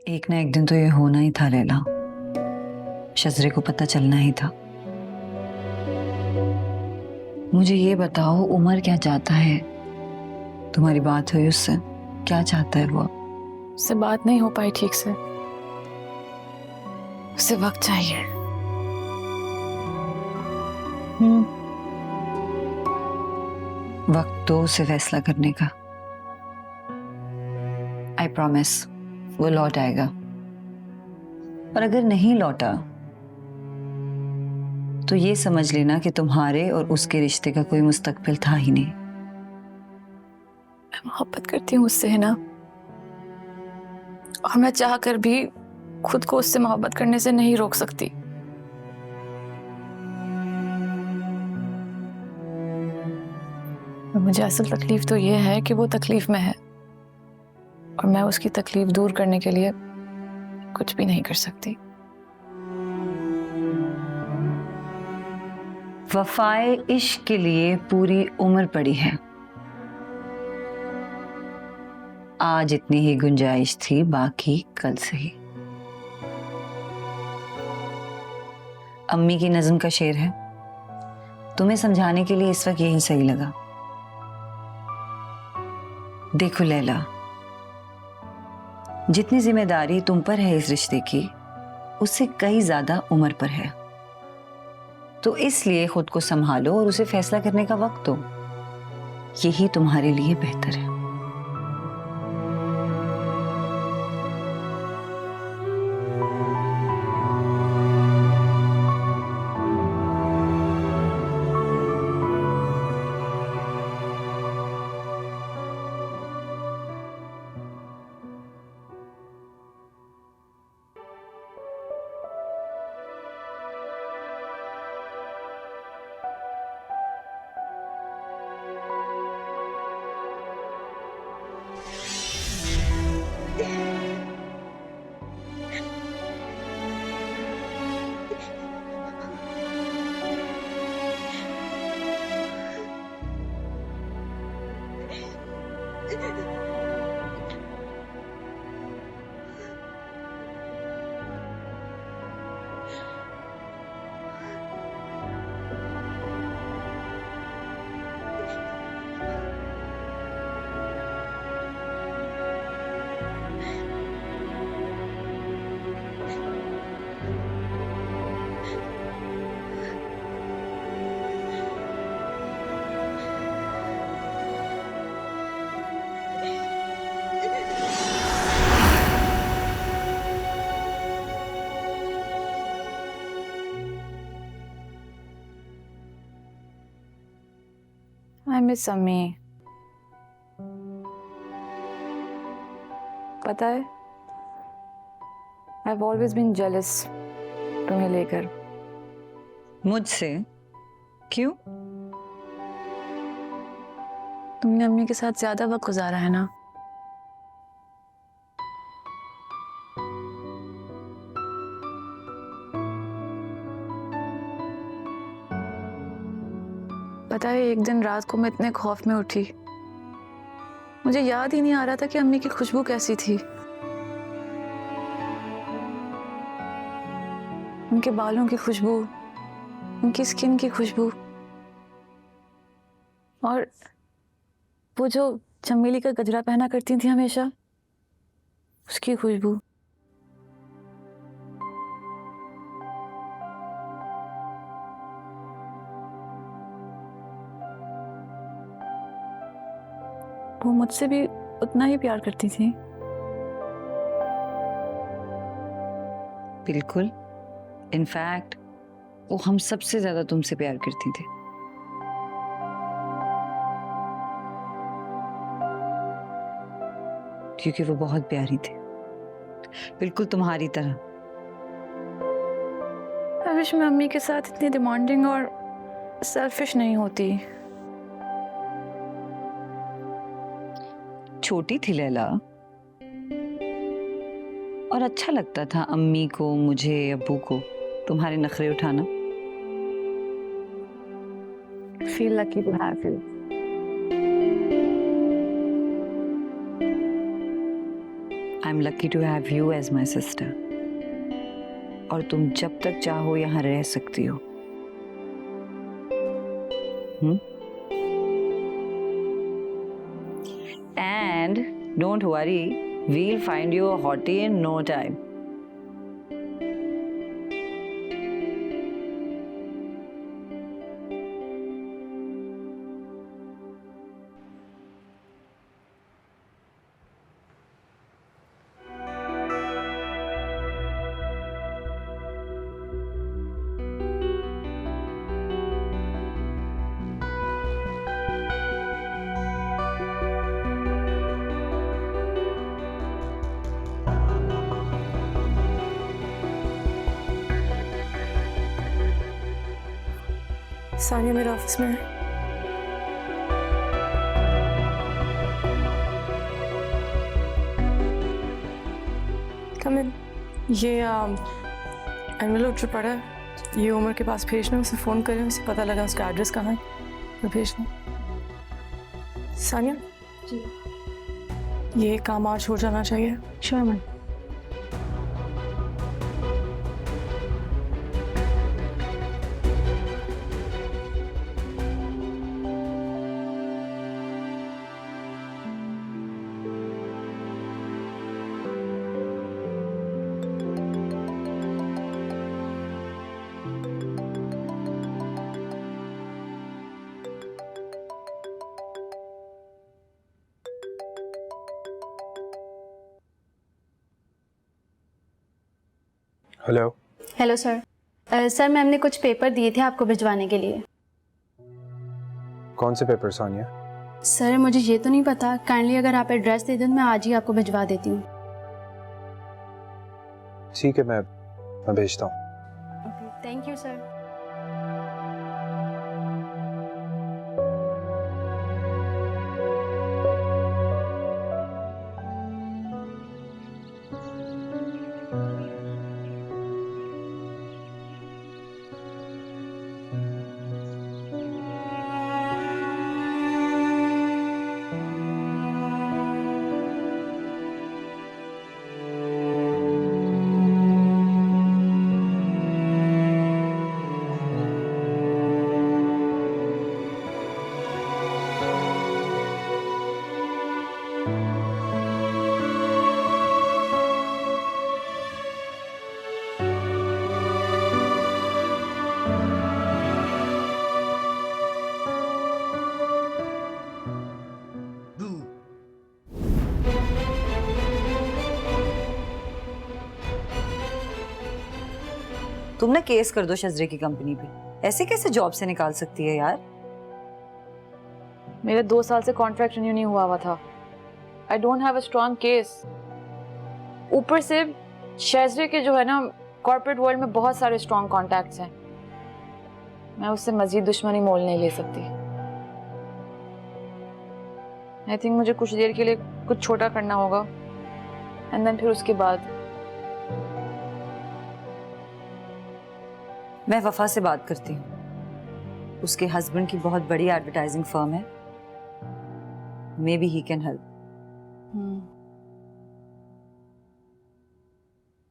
एक ना एक दिन तो ये होना ही था लैला। शजरे को पता चलना ही था। मुझे ये बताओ, उमर क्या चाहता है? तुम्हारी बात हुई उससे? क्या चाहता है वो? उससे बात नहीं हो पाई ठीक से। उसे वक्त चाहिए। वक्त तो उसे फैसला करने का। आई प्रॉमिस वो लौट आएगा। और अगर नहीं लौटा तो ये समझ लेना कि तुम्हारे और उसके रिश्ते का कोई मुस्तकबिल था ही नहीं। मैं मोहब्बत करती हूँ उससे, है ना। और मैं चाह कर भी खुद को उससे मोहब्बत करने से नहीं रोक सकती। और मुझे असल तकलीफ तो ये है कि वो तकलीफ में है और मैं उसकी तकलीफ दूर करने के लिए कुछ भी नहीं कर सकती। वफाए इश्क के लिए पूरी उम्र पड़ी है। आज इतनी ही गुंजाइश थी, बाकी कल से ही। अम्मी की नज़्म का शेर है, तुम्हें समझाने के लिए इस वक्त यही सही लगा। देखो लैला, जितनी जिम्मेदारी तुम पर है इस रिश्ते की, उससे कई ज्यादा उम्र पर है। तो इसलिए खुद को संभालो और उसे फैसला करने का वक्त दो। यही तुम्हारे लिए बेहतर है। आई मिस अम्मी। पता है, I have always been jealous तुम्हें लेकर। मुझसे? क्यों? तुमने अम्मी के साथ ज्यादा वक्त गुजारा है ना। पता है, एक दिन रात को मैं इतने खौफ में उठी, मुझे याद ही नहीं आ रहा था कि अम्मी की खुशबू कैसी थी। उनके बालों की खुशबू, उनकी स्किन की खुशबू, और वो जो चमेली का गजरा पहना करती थी हमेशा, उसकी खुशबू। वो मुझसे भी उतना ही प्यार करती थी। बिल्कुल। इनफैक्ट वो हम सबसे ज्यादा तुमसे प्यार करती थी। क्योंकि वो बहुत प्यारी थी, बिल्कुल तुम्हारी तरह। आई विश मैं अम्मी के साथ इतनी डिमांडिंग और सेल्फिश नहीं होती। छोटी थी लैला, और अच्छा लगता था अम्मी को, मुझे, अब्बू को तुम्हारे नखरे उठाना। Feel lucky to have you. I am lucky to have you as my sister, और तुम जब तक चाहो यहाँ रह सकती हो। And don't worry, we'll find you a hottie in no time. Sania मेरे ऑफिस में है। कम इन। ये एनवेलप जो पड़ा है ये उमर के पास भेजना, उसे फ़ोन करें, उसे पता लगा उसका एड्रेस कहाँ है, वो भेजना। सानिया जी ये काम आज हो जाना चाहिए। Sure ma'am. Hello. Hello sir. Sir ma'am ने कुछ पेपर दिए थे आपको भिजवाने के लिए। कौन से पेपर सानिया? सर मुझे ये तो नहीं पता, काइंडली अगर आप एड्रेस दे दें तो मैं आज ही आपको भिजवा देती हूँ। ठीक है, मैं भेजता हूँ। Thank you sir. तुम ना केस कर दो शजरे की कंपनी पे। ऐसे कैसे जॉब से निकाल सकती है यार? मेरे 2 साल से कॉन्ट्रैक्ट रिन्यू नहीं हुआ था। I don't have a strong case. ऊपर से शेजरे के जो है ना कॉर्पोरेट वर्ल्ड में बहुत सारे स्ट्रॉन्ग कॉन्टैक्ट्स हैं। मैं उससे मजीद दुश्मनी मोल नहीं ले सकती। आई थिंक मुझे कुछ देर के लिए कुछ छोटा करना होगा एंड देन फिर उसके बाद मैं वफा से बात करती हूँ। उसके हस्बैंड की बहुत बड़ी एडवर्टाइजिंग फर्म है, maybe he can help.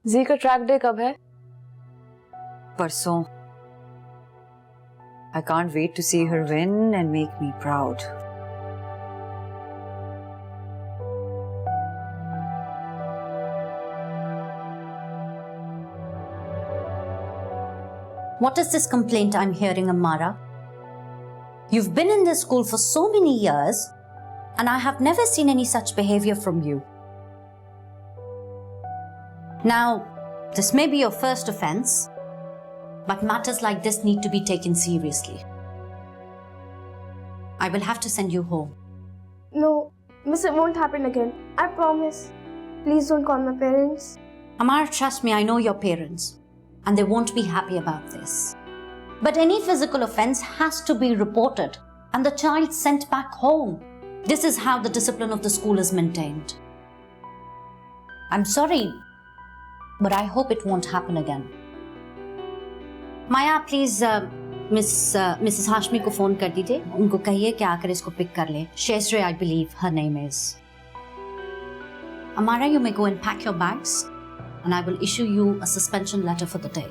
जी का ट्रैक डे कब है? परसों। I can't wait to see her win and make me proud. What is this complaint I'm hearing, Amara? You've been in this school for so many years, and I have never seen any such behavior from you. Now, this may be your first offense, but matters like this need to be taken seriously. I will have to send you home. No, miss, it won't happen again. I promise. Please don't call my parents. Amara, trust me, I know your parents, and they won't be happy about this. But any physical offense has to be reported and the child sent back home. This is how the discipline of the school is maintained. I'm sorry, but I hope it won't happen again. Maya, please Mrs. Hashmi को phone कर दीजिए, उनको कहिए कि आकर इसको pick कर ले। Shesre, I believe her name is. Amara, you may go and pack your bags, and I will issue you a suspension letter for the day.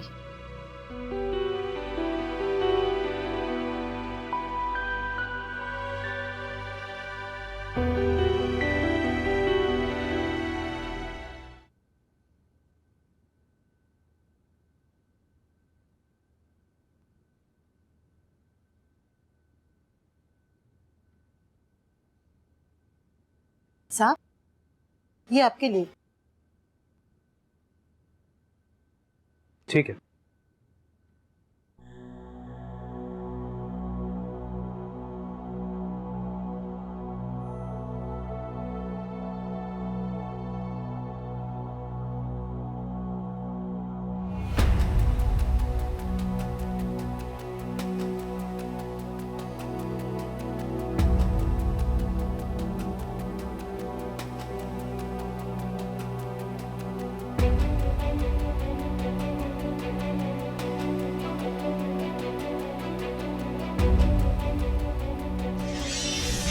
साहब, ये आपके लिए। ठीक है।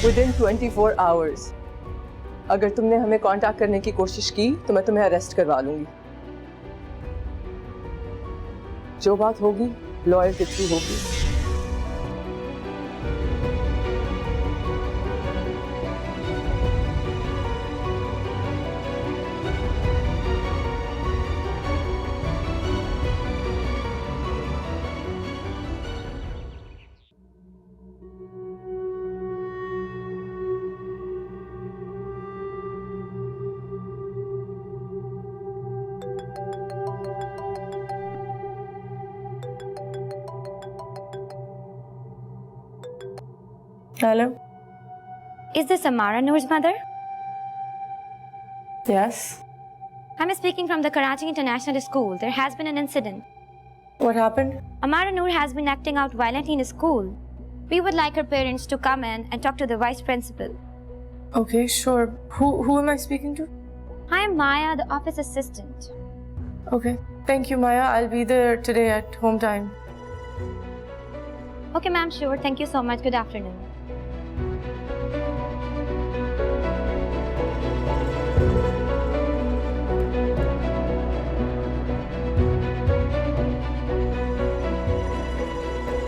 Within 24 hours, अगर तुमने हमें कांटेक्ट करने की कोशिश की तो मैं तुम्हें अरेस्ट करवा लूंगी। जो बात होगी लॉयर के थ्रू होगी। Hello. Is this Amara Noor's mother? Yes. I'm speaking from the Karachi International School. There has been an incident. What happened? Amara Noor has been acting out violently in school. We would like her parents to come in and talk to the vice principal. Okay, sure. Who am I speaking to? I am Maya, the office assistant. Okay. Thank you, Maya. I'll be there today at home time. Okay, ma'am, sure. Thank you so much. Good afternoon.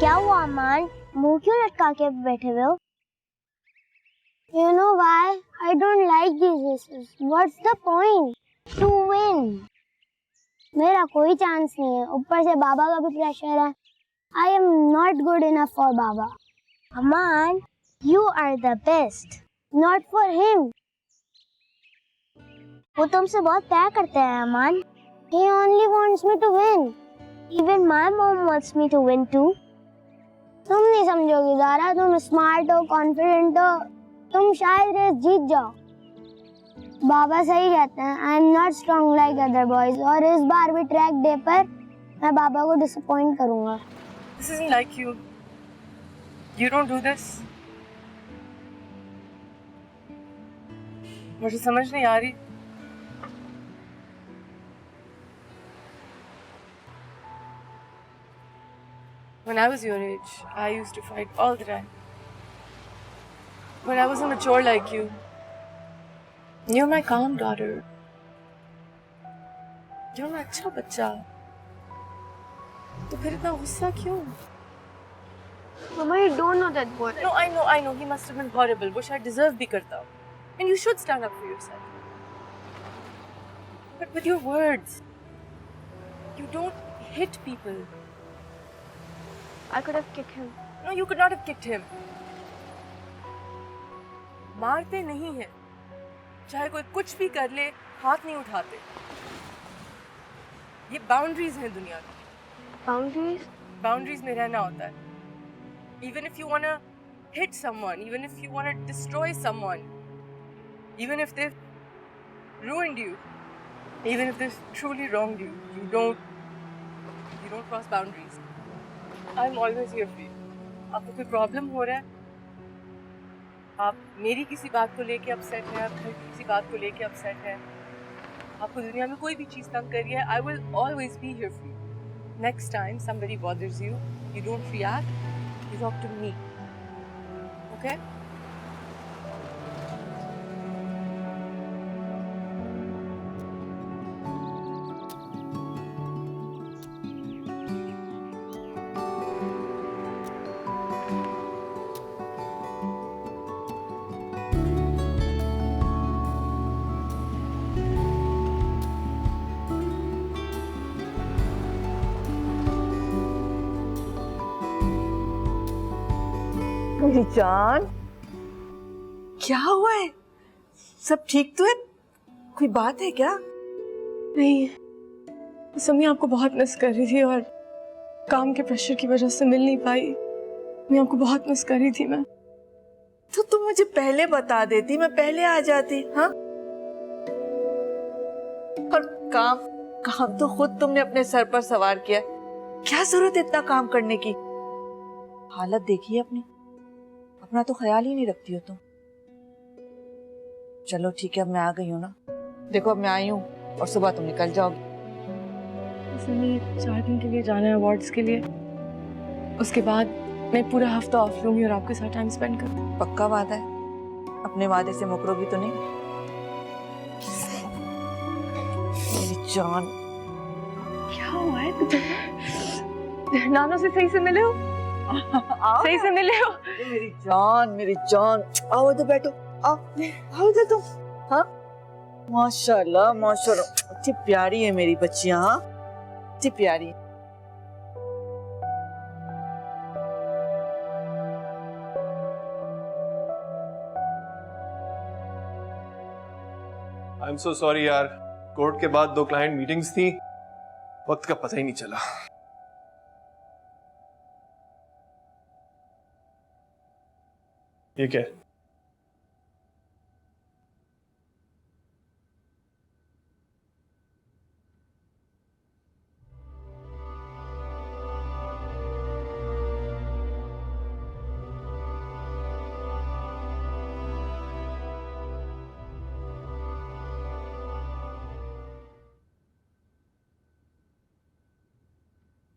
क्या हुआ अमान? मुंह क्यों लटका के बैठे हुए हो? You know why? I don't like these races. What's the point? To win. मेरा कोई चांस नहीं है। ऊपर से बाबा का भी प्रेशर है। I am not good enough for Baba. Aman, you are the best. Not for him. वो तुमसे बहुत प्यार करते हैं अमान। He only wants me to win. Even my mom wants me to win too. तुम नहीं समझोगी ज़ारा, तुम स्मार्ट हो, कॉन्फिडेंट हो, तुम शायद रेस जीत जाओ। बाबा सही कहते हैं, I am not strong like other boys, और इस बार भी ट्रैक डे पर मैं बाबा को डिसअपॉइंट करूंगा। This isn't like you. You don't do this. मुझे समझ नहीं आ रही। When I was your age, I used to fight all the time. But I wasn't mature like you. You're my calm daughter. You're my अच्छा बच्चा। तो फिर इतना गुस्सा क्यों? Mama, you don't know that boy. No, I know. He must have been horrible. Wish I deserved bhi karta. And you should stand up for yourself. But with your words, you don't hit people. I could have kicked him. No, you could not have kicked him. मारते नहीं हैं। चाहे कोई कुछ भी कर ले, हाथ नहीं उठाते। ये बाउंड्रीज हैं दुनिया की। Boundaries? बाउंड्रीज में रहना होता है। Even if you wanna hit someone, even if you wanna destroy someone, even if they've ruined you, even if they've truly wronged you, you don't cross boundaries. I'm always here for you. आपको कोई problem हो रहा है, आप मेरी किसी बात को लेके अपसेट हैं, आप घर की किसी बात को लेके अपसेट हैं, आपको दुनिया में कोई भी चीज़ तंग कर रही है, I will always be here for you. Next time somebody bothers you, you don't react, you talk to me. Okay? मेरी जान, क्या हुआ है? सब ठीक तो है? कोई बात है क्या? नहीं, समी आपको बहुत मिस कर रही थी और काम के प्रेशर की वजह से मिल नहीं पाई। मैं आपको बहुत मिस कर रही थी। मैं तो तुम मुझे पहले बता देती, मैं पहले आ जाती। हाँ, और काम तो खुद तुमने अपने सर पर सवार किया। क्या जरूरत है इतना काम करने की? हालत देखिए अपनी, अपना तो ख्याल ही नहीं रखती हो तुम। चलो ठीक है, अब मैं आ गई हूँ ना। देखो अब मैं आई हूँ और सुबह तुम निकल जाओगी। समी 4 दिन के लिए जाना है अवार्ड्स के लिए, उसके बाद मैं पूरा हफ्ता ऑफ लूंगी और आपके साथ टाइम स्पेंड करूंगी। पक्का वादा है? अपने वादे से मुकरोगी तो नहीं? मेरी जान, क्या हुआ है तुझे? नाना से सही से मिले हो? सही से मिले हो? मेरी जान, आओ इधर बैठो। आओ इधर तुम। हाँ, माशाल्लाह माशाल्लाह, इतनी प्यारी है मेरी बच्चियां। हाँ, इतनी प्यारी। आई एम सो सॉरी यार, कोर्ट के बाद 2 क्लाइंट मीटिंग्स थी, वक्त का पता ही नहीं चला। ये क्या है?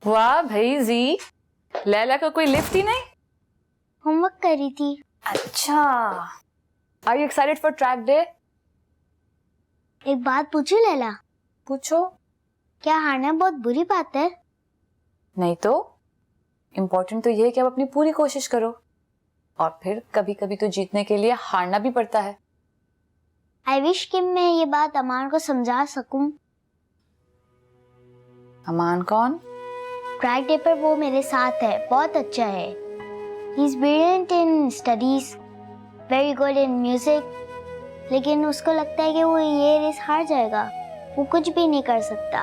वाह भाई जी, लैला का कोई लिफ्ट ही नहीं? होमवर्क कर रही थी। अच्छा, are you excited for track day? एक बात पूछूं लैला? पूछो। क्या हारना बहुत बुरी बात है? नहीं तो, इम्पोर्टेंट तो ये है कि आप अपनी पूरी कोशिश करो, और फिर कभी कभी तो जीतने के लिए हारना भी पड़ता है। आई विश कि मैं ये बात अमान को समझा सकूं। अमान कौन? ट्रैक डे पर वो मेरे साथ है, बहुत अच्छा है। He is brilliant in studies, very good in music, लेकिन उसको लगता है कि वो ये रेस हार जाएगा, वो कुछ भी नहीं कर सकता।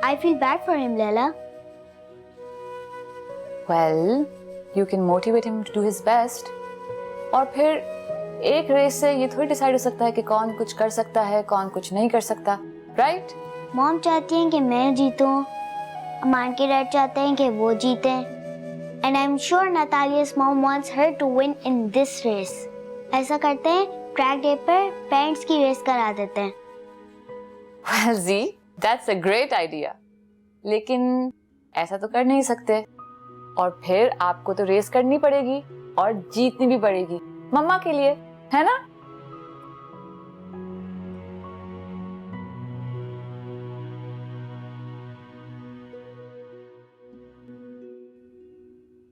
I feel bad for him Laila. Well, you can motivate him to do his best. और फिर एक रेस से ये थोड़ी डिसाइड हो सकता है कि कौन कुछ कर सकता है, कौन कुछ नहीं कर सकता, राइट? मॉम चाहती हैं कि मैं जीतूं, अमान के डैड चाहते हैं कि वो जीते, and I am sure Natalia's mom wants her to win in this race. ऐसा करते हैं, ट्रैक डे पर पेरेंट्स की रेस करा देते हैं। Well, ji, that's a great idea. लेकिन ऐसा तो कर नहीं सकते, और फिर आपको तो रेस करनी पड़ेगी और जीतनी भी पड़ेगी मम्मा के लिए, है ना?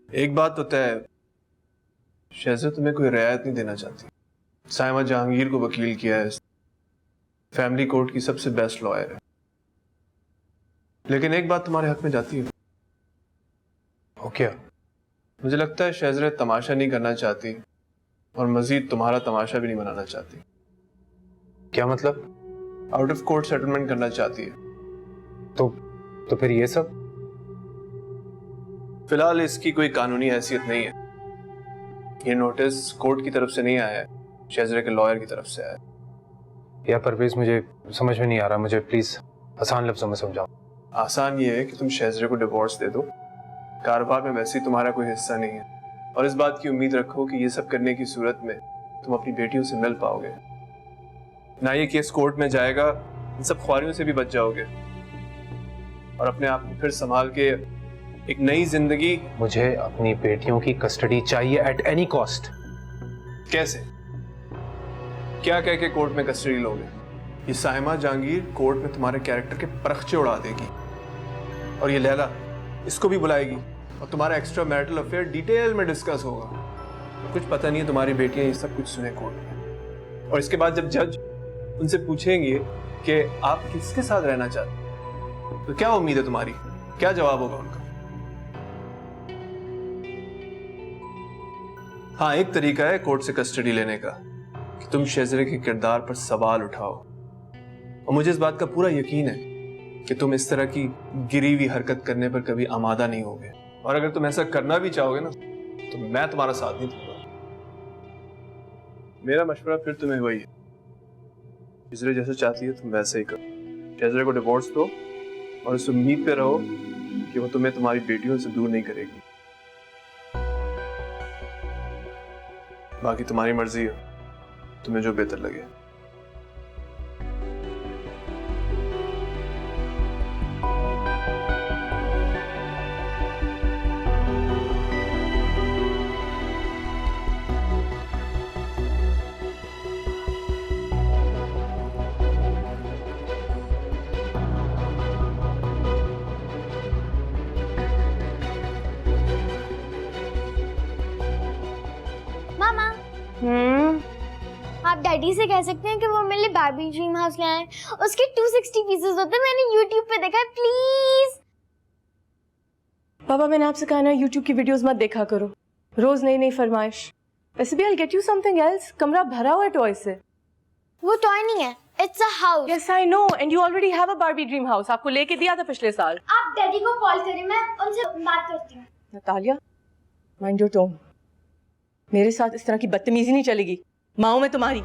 एक बात तो तय है, शहज़े तुम्हें कोई रियायत नहीं देना चाहती। साइमा जहांगीर को वकील किया है, फैमिली कोर्ट की सबसे बेस्ट लॉयर है, लेकिन एक बात तुम्हारे हक में जाती है। ओ क्या? मुझे लगता है शहज़े तमाशा नहीं करना चाहती और मजीद तुम्हारा तमाशा भी नहीं बनाना चाहती। क्या मतलब? आउट ऑफ कोर्ट सेटलमेंट करना चाहती है। तो फिर ये सब? फिलहाल इसकी कोई कानूनी हैसियत नहीं है। ये नोटिस कोर्ट की तरफ से नहीं आया है, शहज़े के लॉयर की तरफ से आया है। या परवेज, मुझे समझ में नहीं आ रहा, मुझे प्लीज आसान लफ्जों में समझाओ। आसान ये है कि तुम शहज़े को डिवोर्स दे दो, कारोबार में वैसे ही तुम्हारा कोई हिस्सा नहीं है, और इस बात की उम्मीद रखो कि ये सब करने की सूरत में तुम अपनी बेटियों से मिल पाओगे। ना ये केस कोर्ट में जाएगा, इन सब ख्वारियों से भी बच जाओगे और अपने आप को फिर संभाल के एक नई जिंदगी। मुझे अपनी बेटियों की कस्टडी चाहिए एट एनी कॉस्ट। कैसे? क्या कह के कोर्ट में कस्टडी लोगे? ये साइमा जहांगीर कोर्ट में तुम्हारे कैरेक्टर के परखचे उड़ा देगी, और ये लैला इसको भी बुलाएगी और तुम्हारा एक्स्ट्रा मैरिटल अफेयर डिटेल में डिस्कस होगा। कुछ पता नहीं है तुम्हारी बेटियां ये सब कुछ सुने कोर्ट में, और इसके बाद जब जज उनसे पूछेंगे कि आप किसके साथ रहना चाहते, तो क्या उम्मीद है तुम्हारी? क्या जवाब होगा उनका? हाँ, एक तरीका है कोर्ट से कस्टडी लेने का कि तुम शेजरे के किरदार पर सवाल उठाओ, और मुझे इस बात का पूरा यकीन है कि तुम इस तरह की गिरी हुई हरकत करने पर कभी आमादा नहीं होगे। और अगर तुम ऐसा करना भी चाहोगे ना तो मैं तुम्हारा साथ नहीं दूंगा। मेरा मशवरा फिर तुम्हें वही है, शेजरे जैसे चाहती है तुम वैसे ही करो। शेजरे को डिवोर्स दो और उस उम्मीद पे रहो कि वो तुम्हें तुम्हारी बेटियों से दूर नहीं करेगी। बाकी तुम्हारी मर्जी है, तुम्हें जो बेहतर लगे। मामा, आप डैडी से कह सकते हैं कि वो मेरे लिए बारबी ड्रीम हाउस ले आए। उसके 260 पीसेस होते हैं, मैंने YouTube पे देखा है, प्लीज। पापा मैंने आपसे कहा ना YouTube की वीडियोस मत देखा करो, रोज नई नई फरमाइश। वैसे भी I'll get you something else। कमरा भरा हुआ है टॉय से। वो टॉय नहीं है, it's a house. Yes I know and you already have a Barbie dream house। आपको लेके दिया था पिछले साल। आप डैडी को कॉल करें, मैं उनसे बात करती हूँ। Natalia, mind your tone. मेरे साथ इस तरह की बदतमीजी नहीं चलेगी, माँ मैं तुम्हारी।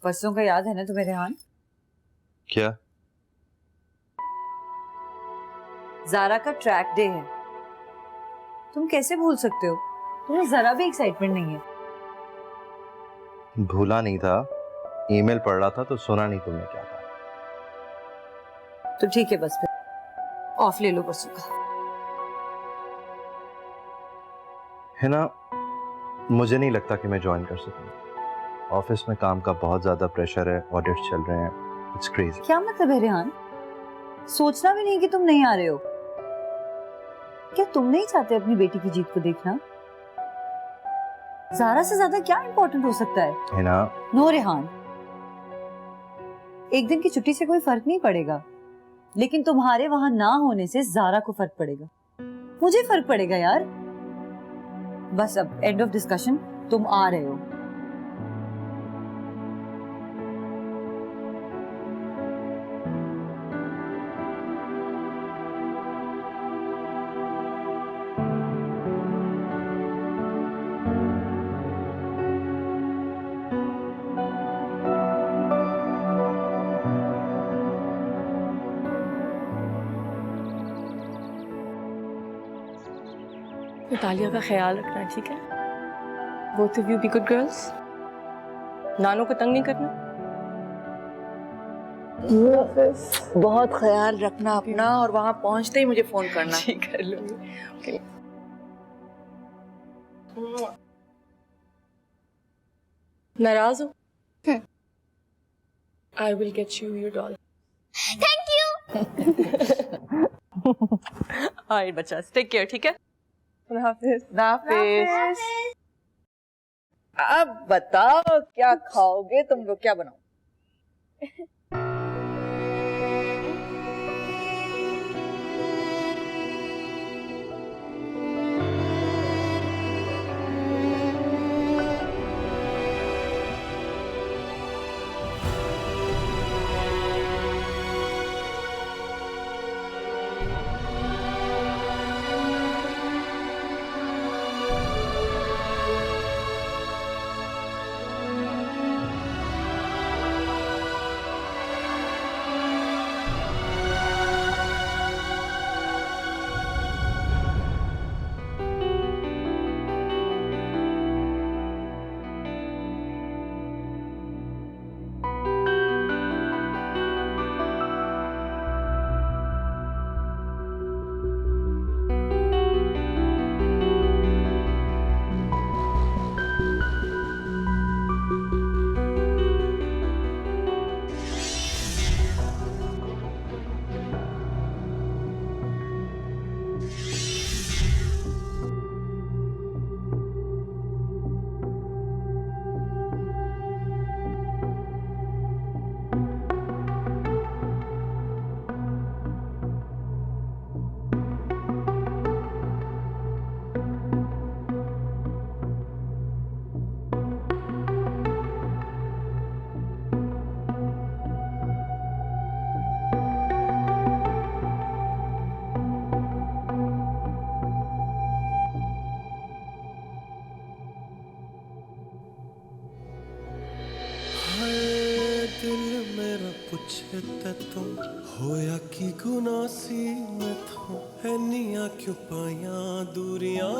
परसों का याद है ना तुम्हें रेहान? क्या? ज़ारा का ट्रैक डे है, तुम कैसे भूल सकते हो? तुम्हें जरा भी एक्साइटमेंट नहीं है। भूला नहीं था, ईमेल पढ़ रहा था तो सुना नहीं तुमने क्या था। तो ठीक है, बस फिर ऑफ ले लो परसों का। है ना, मुझे नहीं लगता कि मैं ज्वाइन कर सकूंगा। ऑफिस में काम का बहुत ज्यादा प्रेशर है, ऑडिट्स चल रहे हैं, इट्स क्रेजी। क्या मतलब है रेहान? सोचना भी नहीं कि तुम नहीं आ रहे हो। क्या तुम नहीं चाहते अपनी बेटी की जीत को देखना? ज़ारा से ज्यादा क्या इंपॉर्टेंट हो सकता है ना? नो रेहान, एक दिन की छुट्टी से कोई फर्क नहीं पड़ेगा, लेकिन तुम्हारे वहां ना होने से ज़ारा को फर्क पड़ेगा, मुझे फर्क पड़ेगा यार। बस अब एंड ऑफ डिस्कशन, तुम आ रहे हो। नतालिया का ख्याल रखना, ठीक है? Both of you be good girls. नानू को तंग नहीं करना। बहुत ख्याल रखना अपना, और वहां पहुंचते ही मुझे फोन करना। ठीक कर लूंगी। Okay. नाराज हो? I will get you your doll. Thank you. Alright बच्चा, take care, ठीक है? नाफिस। अब बताओ क्या खाओगे तुम लोग, क्या बनाओ? पुछे ते तो होया की गुनासी मैं तो हैनिया क्यों पाया दूरियां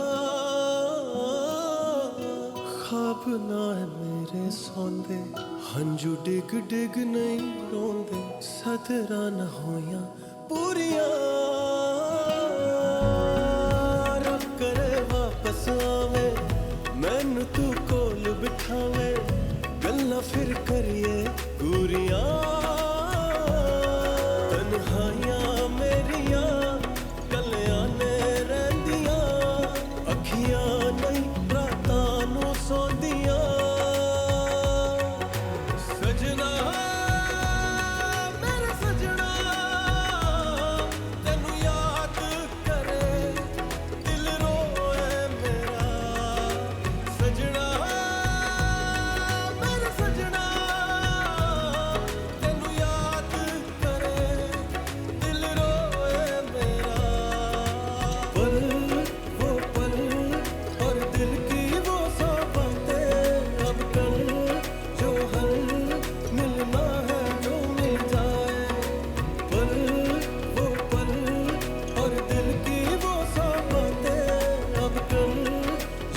ख्वाब ना है मेरे सौंदे हंजू डिग डिग नहीं रोंदे सदरा न होया पूरियां रब करे वापस आवे मैनू तू कोल बिठावे गल्ला फिर करिए पूरियां तन्हाइयां मेरियां गलियां ने रहिंदियां अखियां नहीं रातां नू सौंदियां सजना मेरा सजना तेनू याद करे दिल रोए मेरा सजना मेरा सजना तेनू याद करे दिल रोए मेरा पल वो पल और दिल की वो सौ बातें अब कल जो हल मिलना है जो मिल जाए पल वो पल और दिल की वो सौ बातें अब कल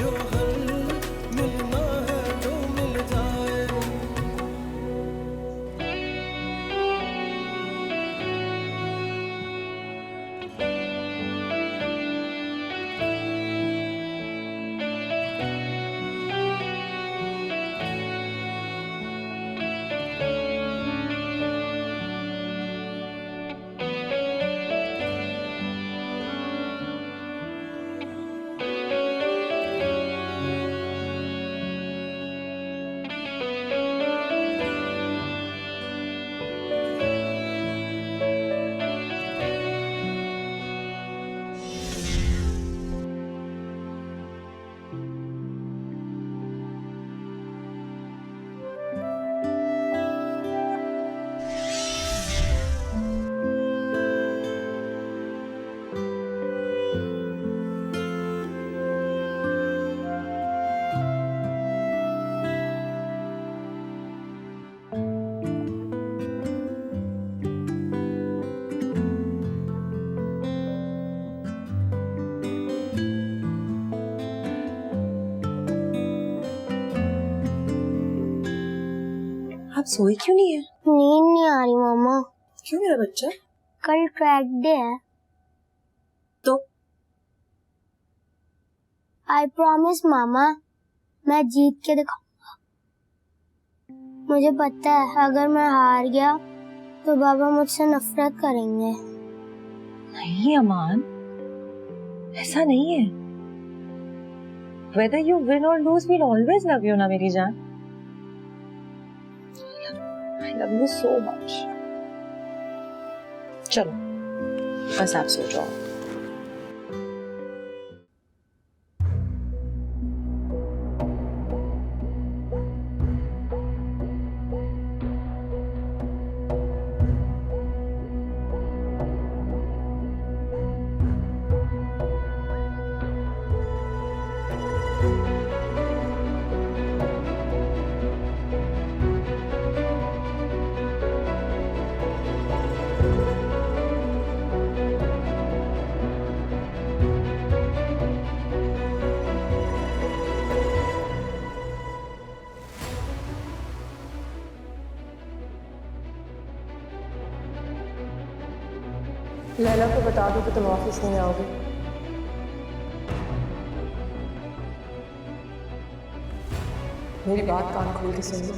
जो हल मिलना है जो मिल जाए आप सोई क्यों नहीं है? नींद नहीं आ रही मामा। क्यों मेरा बच्चा? कल ट्रैक डे है। तो आई प्रॉमिस मामा मैं जीत के दिखाऊंगा। मुझे पता है अगर मैं हार गया तो बाबा मुझसे नफरत करेंगे। नहीं अमान, ऐसा नहीं है। Whether you win or lose, we'll always love you ना मेरी जान। I love you so much। चलो बस आप सो जाओ। लैला को बता दो कि तुम ऑफिस नहीं आओगे। मेरी बात कान खोल के सुन लो।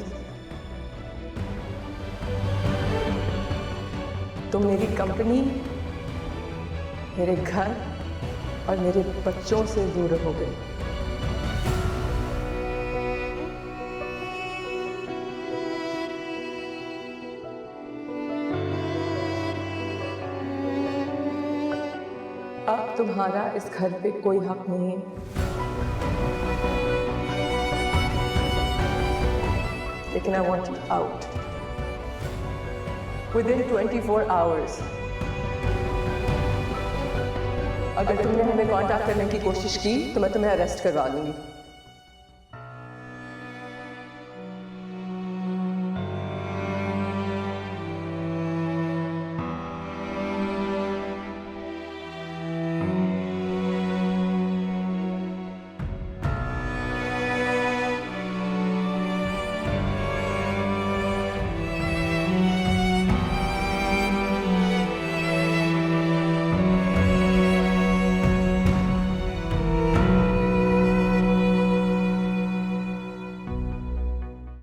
तुम मेरी कंपनी, मेरे घर और मेरे बच्चों से दूर रहोगे। अब तुम्हारा इस घर पे कोई हक नहीं है। लेकिन I want you out within 24 hours. अगर तुमने हमें कांटेक्ट करने की कोशिश की तो मैं तुम्हें अरेस्ट करवा लूंगी।